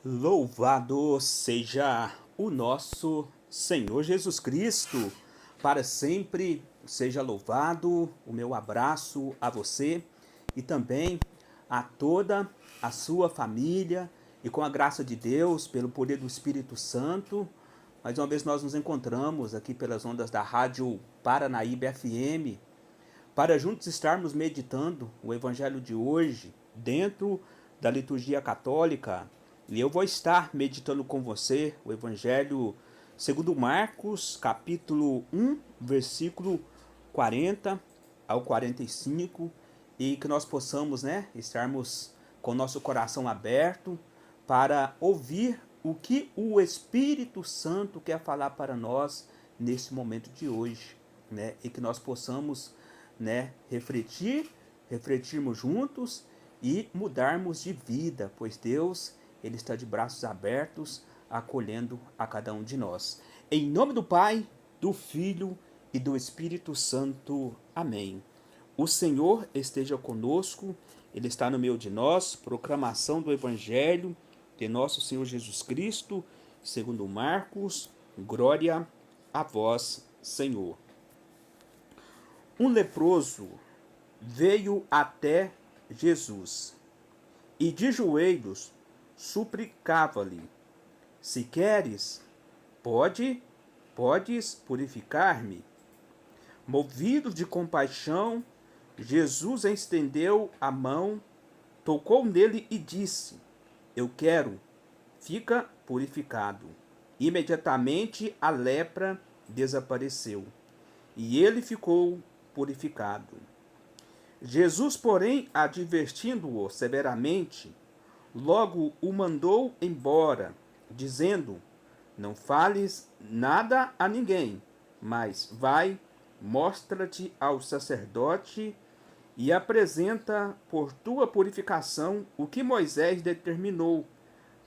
Louvado seja o nosso Senhor Jesus Cristo, para sempre seja louvado. O meu abraço a você e também a toda a sua família, e com a graça de Deus, pelo poder do Espírito Santo, mais uma vez nós nos encontramos aqui pelas ondas da Rádio Paranaíba FM, para juntos estarmos meditando o Evangelho de hoje dentro da liturgia católica. E eu vou estar meditando com você o Evangelho segundo Marcos, capítulo 1, versículo 40 ao 45, e que nós possamos, estarmos com o nosso coração aberto para ouvir o que o Espírito Santo quer falar para nós nesse momento de hoje, e que nós possamos, refletirmos juntos e mudarmos de vida, pois Deus, Ele está de braços abertos, acolhendo a cada um de nós. Em nome do Pai, do Filho e do Espírito Santo. Amém. O Senhor esteja conosco, Ele está no meio de nós. Proclamação do Evangelho de nosso Senhor Jesus Cristo, segundo Marcos. Glória a vós, Senhor. Um leproso veio até Jesus e de joelhos suplicava-lhe: se queres, podes purificar-me. Movido de compaixão, Jesus estendeu a mão, tocou nele e disse: eu quero, fica purificado. Imediatamente a lepra desapareceu e ele ficou purificado. Jesus, porém, advertindo-o severamente, logo o mandou embora, dizendo: não fales nada a ninguém, mas vai, mostra-te ao sacerdote e apresenta por tua purificação o que Moisés determinou,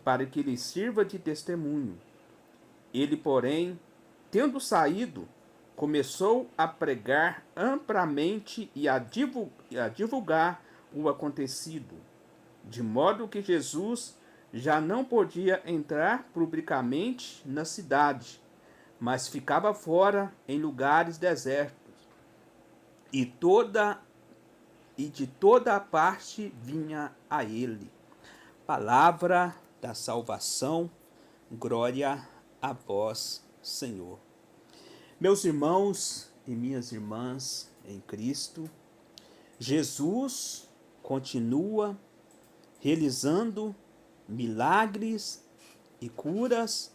para que lhe sirva de testemunho. Ele, porém, tendo saído, começou a pregar amplamente e a divulgar o acontecido, de modo que Jesus já não podia entrar publicamente na cidade, mas ficava fora em lugares desertos, e de toda a parte vinha a ele. Palavra da salvação, glória a vós, Senhor. Meus irmãos e minhas irmãs em Cristo, Jesus continua realizando milagres e curas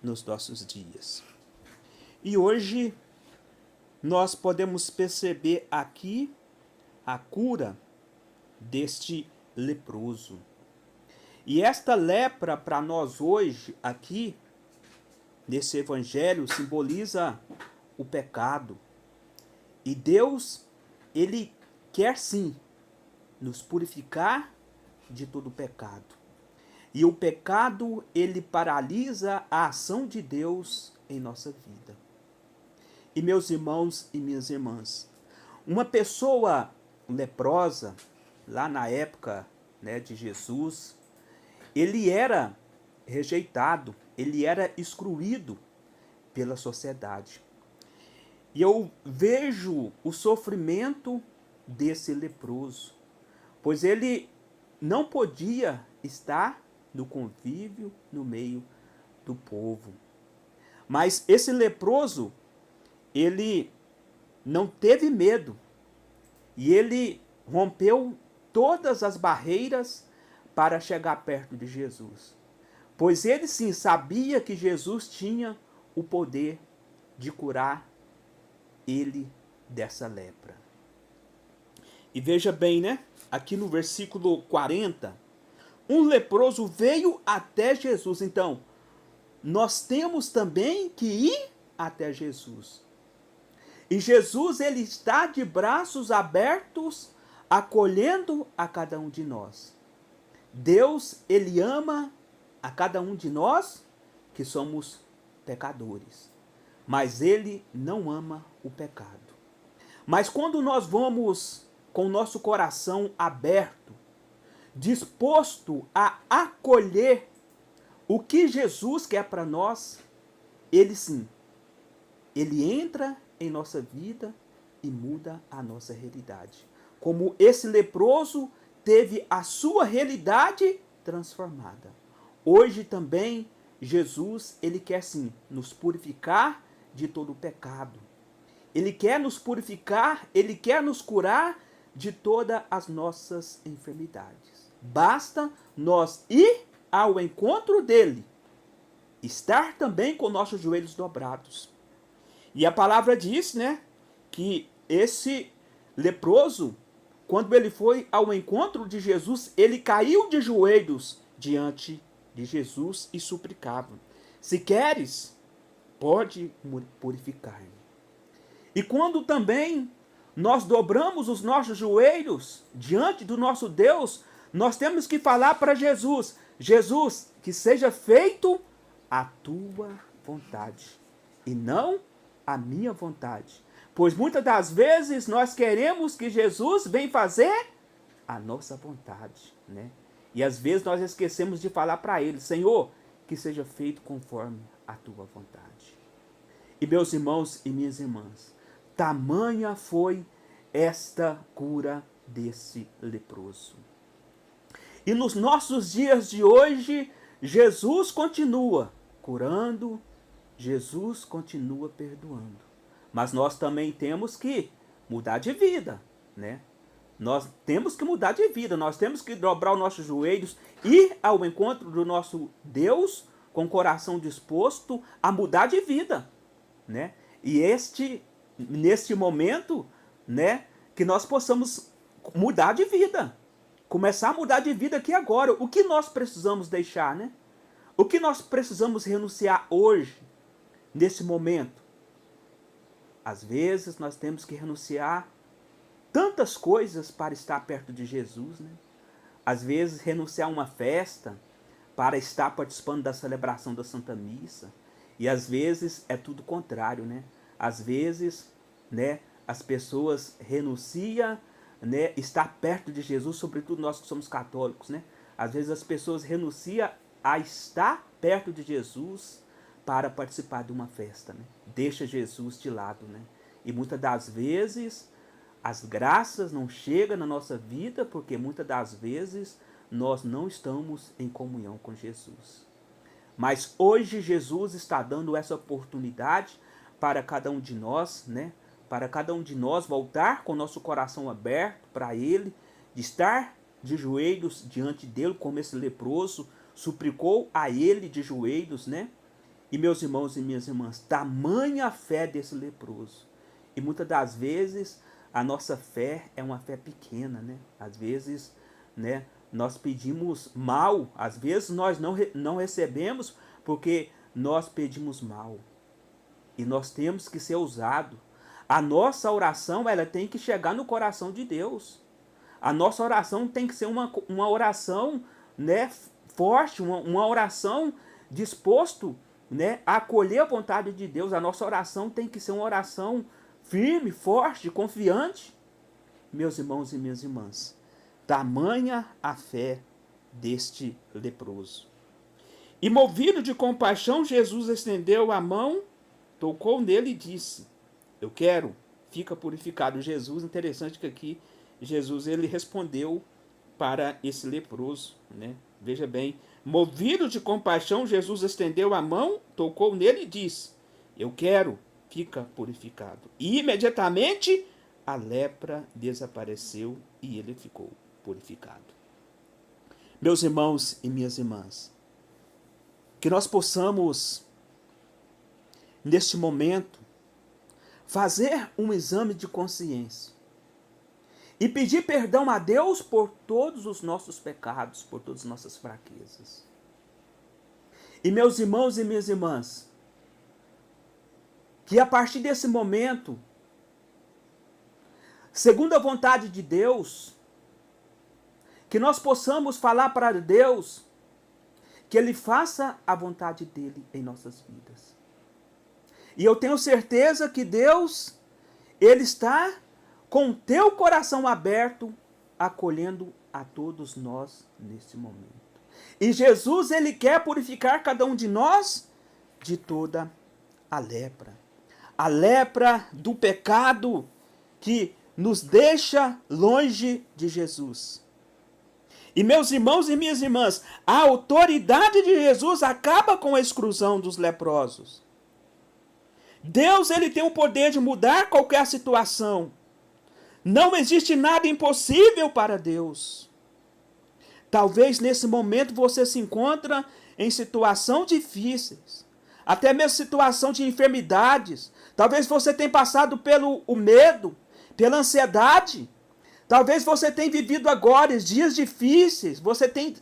nos nossos dias. E hoje nós podemos perceber aqui a cura deste leproso. E esta lepra para nós hoje aqui nesse evangelho simboliza o pecado. E Deus, Ele quer sim nos purificar de todo pecado. E o pecado, ele paralisa a ação de Deus em nossa vida. E meus irmãos e minhas irmãs, uma pessoa leprosa, lá na época, de Jesus, ele era rejeitado, ele era excluído pela sociedade. E eu vejo o sofrimento desse leproso, pois ele não podia estar no convívio, no meio do povo. Mas esse leproso, ele não teve medo, e ele rompeu todas as barreiras para chegar perto de Jesus. Pois ele sim sabia que Jesus tinha o poder de curar ele dessa lepra. E veja bem, aqui no versículo 40, um leproso veio até Jesus. Então, nós temos também que ir até Jesus. E Jesus, ele está de braços abertos, acolhendo a cada um de nós. Deus, ele ama a cada um de nós que somos pecadores. Mas ele não ama o pecado. Mas quando nós vamos com o nosso coração aberto, disposto a acolher o que Jesus quer para nós, ele sim, ele entra em nossa vida e muda a nossa realidade. Como esse leproso teve a sua realidade transformada. Hoje também Jesus, ele quer sim nos purificar de todo o pecado. Ele quer nos purificar, ele quer nos curar de todas as nossas enfermidades. Basta nós ir ao encontro dele, estar também com nossos joelhos dobrados. E a palavra diz, né, que esse leproso, quando ele foi ao encontro de Jesus, ele caiu de joelhos diante de Jesus e suplicava: se queres, pode purificar-me. E quando também nós dobramos os nossos joelhos diante do nosso Deus, nós temos que falar para Jesus: Jesus, que seja feito a tua vontade e não a minha vontade. Pois muitas das vezes nós queremos que Jesus venha fazer a nossa vontade, né? E às vezes nós esquecemos de falar para ele: Senhor, que seja feito conforme a tua vontade. E meus irmãos e minhas irmãs, tamanha foi esta cura desse leproso. E nos nossos dias de hoje, Jesus continua curando, Jesus continua perdoando. Mas nós também temos que mudar de vida, né? Nós temos que mudar de vida, nós temos que dobrar os nossos joelhos, ir ao encontro do nosso Deus com o coração disposto a mudar de vida, né? E neste momento, né, que nós possamos mudar de vida, começar a mudar de vida aqui agora. O que nós precisamos deixar, né? O que nós precisamos renunciar hoje, nesse momento? Às vezes nós temos que renunciar tantas coisas para estar perto de Jesus, né? Às vezes renunciar a uma festa para estar participando da celebração da Santa Missa. E às vezes é tudo contrário, né? Às vezes, né, as pessoas renunciam, né, estar perto de Jesus, sobretudo nós que somos católicos, né? Às vezes as pessoas renunciam a estar perto de Jesus para participar de uma festa, né? Deixa Jesus de lado, né? E muitas das vezes as graças não chegam na nossa vida porque muitas das vezes nós não estamos em comunhão com Jesus. Mas hoje Jesus está dando essa oportunidade para cada um de nós, né? Para cada um de nós voltar com o nosso coração aberto para Ele, de estar de joelhos diante dele, como esse leproso suplicou a Ele de joelhos, né? E meus irmãos e minhas irmãs, tamanha a fé desse leproso. E muitas das vezes a nossa fé é uma fé pequena, né? Às vezes, né, nós pedimos mal, às vezes nós não recebemos porque nós pedimos mal. E nós temos que ser ousados. A nossa oração, ela tem que chegar no coração de Deus. A nossa oração tem que ser uma oração, né, forte, uma oração disposto, né, a acolher a vontade de Deus. A nossa oração tem que ser uma oração firme, forte, confiante. Meus irmãos e minhas irmãs, tamanha a fé deste leproso. E movido de compaixão, Jesus estendeu a mão, tocou nele e disse: eu quero, fica purificado. Jesus, interessante que aqui Jesus ele respondeu para esse leproso, né? Veja bem, movido de compaixão, Jesus estendeu a mão, tocou nele e disse: eu quero, fica purificado. E imediatamente a lepra desapareceu e ele ficou purificado. Meus irmãos e minhas irmãs, que nós possamos, neste momento, fazer um exame de consciência e pedir perdão a Deus por todos os nossos pecados, por todas as nossas fraquezas. E meus irmãos e minhas irmãs, que a partir desse momento, segundo a vontade de Deus, que nós possamos falar para Deus que Ele faça a vontade dEle em nossas vidas. E eu tenho certeza que Deus, Ele está com o teu coração aberto, acolhendo a todos nós nesse momento. E Jesus, ele quer purificar cada um de nós de toda a lepra. A lepra do pecado que nos deixa longe de Jesus. E meus irmãos e minhas irmãs, a autoridade de Jesus acaba com a exclusão dos leprosos. Deus, ele tem o poder de mudar qualquer situação. Não existe nada impossível para Deus. Talvez nesse momento você se encontra em situações difíceis, até mesmo situação de enfermidades. Talvez você tenha passado pelo medo, pela ansiedade. Talvez você tenha vivido agora dias difíceis,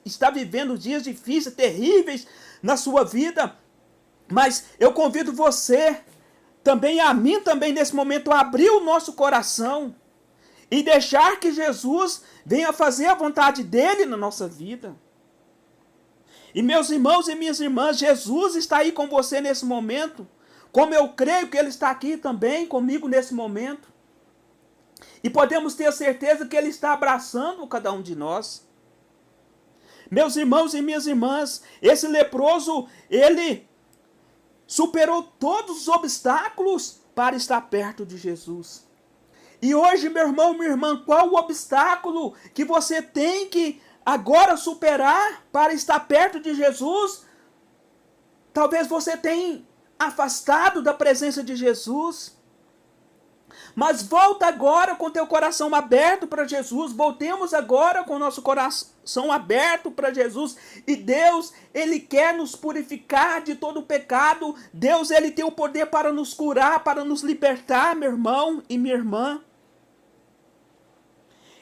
está vivendo dias difíceis, terríveis na sua vida, mas eu convido você, também a mim também nesse momento, a abrir o nosso coração e deixar que Jesus venha fazer a vontade dele na nossa vida. E meus irmãos e minhas irmãs, Jesus está aí com você nesse momento, como eu creio que ele está aqui também comigo nesse momento. E podemos ter a certeza que ele está abraçando cada um de nós. Meus irmãos e minhas irmãs, esse leproso, ele superou todos os obstáculos para estar perto de Jesus. E hoje, meu irmão, minha irmã, qual o obstáculo que você tem que agora superar para estar perto de Jesus? Talvez você tenha afastado da presença de Jesus. Mas volta agora com teu coração aberto para Jesus. Voltemos agora com o nosso coração aberto para Jesus. E Deus, ele quer nos purificar de todo o pecado. Deus, ele tem o poder para nos curar, para nos libertar, meu irmão e minha irmã.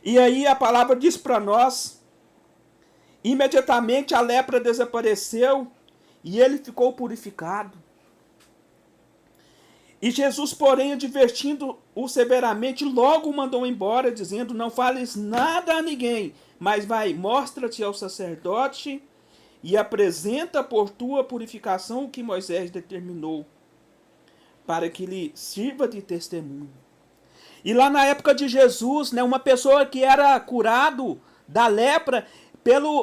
E aí a palavra diz para nós, imediatamente a lepra desapareceu e ele ficou purificado. E Jesus, porém, advertindo-o severamente, logo o mandou embora, dizendo, não fales nada a ninguém, mas vai, mostra-te ao sacerdote e apresenta por tua purificação o que Moisés determinou, para que lhe sirva de testemunho. E lá na época de Jesus, né, uma pessoa que era curado da lepra,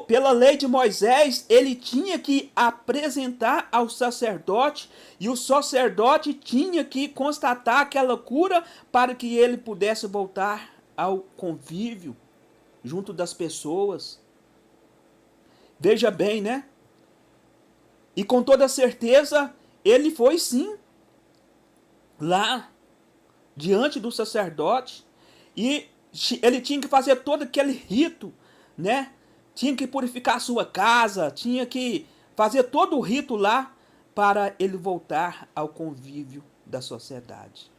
pela lei de Moisés, ele tinha que apresentar ao sacerdote, e o sacerdote tinha que constatar aquela cura para que ele pudesse voltar ao convívio junto das pessoas. Veja bem, né? E com toda certeza, ele foi sim lá diante do sacerdote, e ele tinha que fazer todo aquele rito, né? Tinha que purificar a sua casa, tinha que fazer todo o rito lá para ele voltar ao convívio da sociedade.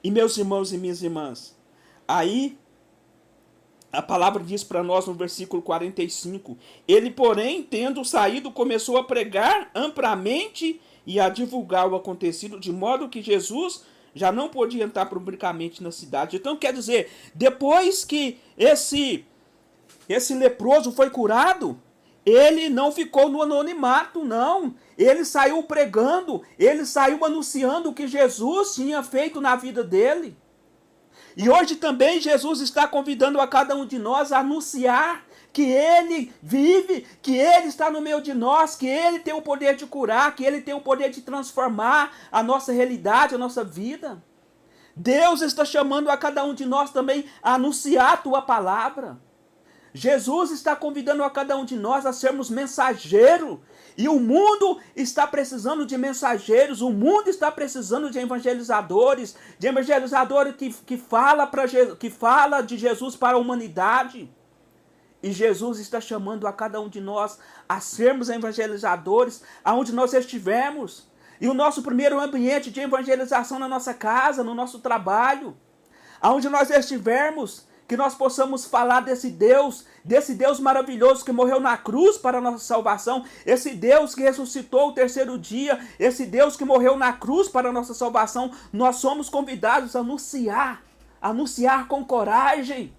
E meus irmãos e minhas irmãs, aí a palavra diz para nós no versículo 45, ele, porém, tendo saído, começou a pregar amplamente e a divulgar o acontecido, de modo que Jesus já não podia entrar publicamente na cidade. Então, quer dizer, depois que esse leproso foi curado, ele não ficou no anonimato, não. Ele saiu pregando, ele saiu anunciando o que Jesus tinha feito na vida dele. E hoje também Jesus está convidando a cada um de nós a anunciar que ele vive, que ele está no meio de nós, que ele tem o poder de curar, que ele tem o poder de transformar a nossa realidade, a nossa vida. Deus está chamando a cada um de nós também a anunciar a tua palavra. Jesus está convidando a cada um de nós a sermos mensageiros. E o mundo está precisando de mensageiros, o mundo está precisando de evangelizadores que fala de Jesus para a humanidade. E Jesus está chamando a cada um de nós a sermos evangelizadores aonde nós estivermos. E o nosso primeiro ambiente de evangelização na nossa casa, no nosso trabalho, aonde nós estivermos, que nós possamos falar desse Deus maravilhoso que morreu na cruz para a nossa salvação, esse Deus que ressuscitou o terceiro dia, esse Deus que morreu na cruz para a nossa salvação. Nós somos convidados a anunciar com coragem,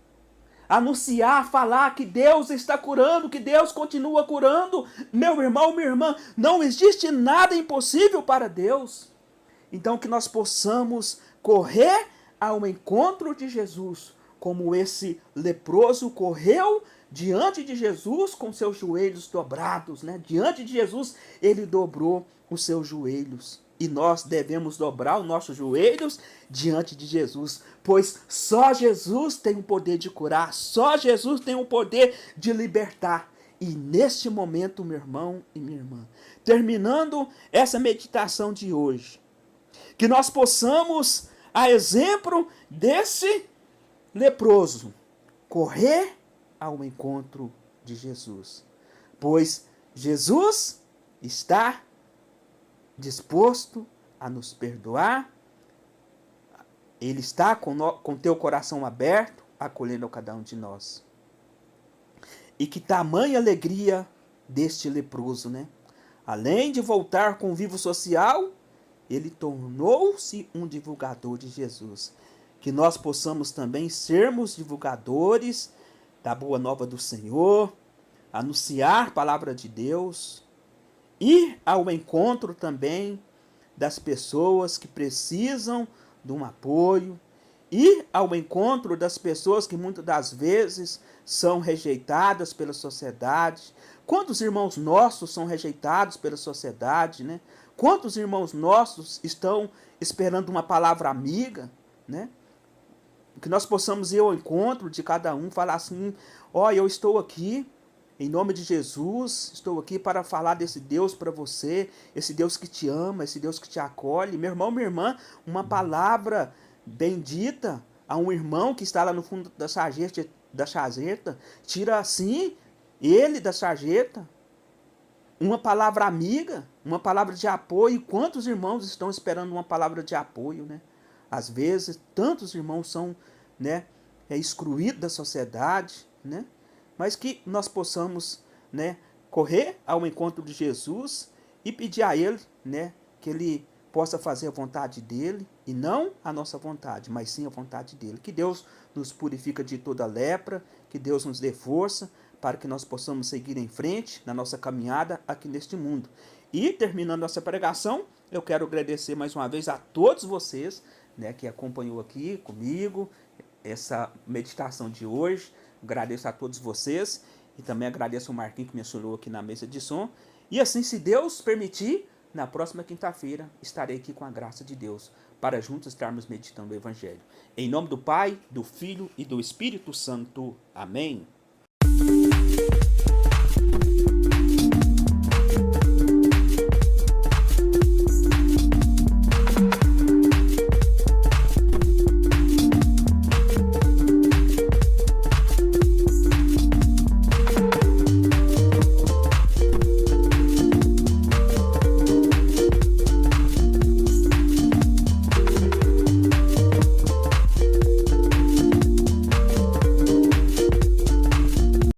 anunciar, falar que Deus está curando, que Deus continua curando. Meu irmão, minha irmã, não existe nada impossível para Deus. Então que nós possamos correr ao encontro de Jesus, como esse leproso correu diante de Jesus com seus joelhos dobrados, né? Diante de Jesus, ele dobrou os seus joelhos. E nós devemos dobrar os nossos joelhos diante de Jesus, pois só Jesus tem o poder de curar, só Jesus tem o poder de libertar. E neste momento, meu irmão e minha irmã, terminando essa meditação de hoje, que nós possamos, a exemplo desse leproso, correr ao encontro de Jesus, pois Jesus está disposto a nos perdoar, ele está com teu coração aberto, acolhendo a cada um de nós. E que tamanha alegria deste leproso, né? Além de voltar ao convívio social, ele tornou-se um divulgador de Jesus. Que nós possamos também sermos divulgadores da boa nova do Senhor, anunciar a palavra de Deus, ir ao encontro também das pessoas que precisam de um apoio, ir ao encontro das pessoas que muitas das vezes são rejeitadas pela sociedade. Quantos irmãos nossos são rejeitados pela sociedade, né? Quantos irmãos nossos estão esperando uma palavra amiga, né? Que nós possamos ir ao encontro de cada um, falar assim, ó, eu estou aqui, em nome de Jesus, estou aqui para falar desse Deus para você, esse Deus que te ama, esse Deus que te acolhe. Meu irmão, minha irmã, uma palavra bendita a um irmão que está lá no fundo da sarjeta, tira assim ele da sarjeta. Uma palavra amiga, uma palavra de apoio. Quantos irmãos estão esperando uma palavra de apoio, né? Às vezes, tantos irmãos são, né, excluídos da sociedade, né? Mas que nós possamos, né, correr ao encontro de Jesus e pedir a Ele, né, que Ele possa fazer a vontade dEle, e não a nossa vontade, mas sim a vontade dEle. Que Deus nos purifica de toda lepra, que Deus nos dê força para que nós possamos seguir em frente na nossa caminhada aqui neste mundo. E, terminando nossa pregação, eu quero agradecer mais uma vez a todos vocês, né, que acompanhou aqui comigo essa meditação de hoje. Agradeço a todos vocês e também agradeço ao Marquinhos que me ajudou aqui na mesa de som. E assim, se Deus permitir, na próxima quinta-feira estarei aqui com a graça de Deus para juntos estarmos meditando o Evangelho. Em nome do Pai, do Filho e do Espírito Santo. Amém.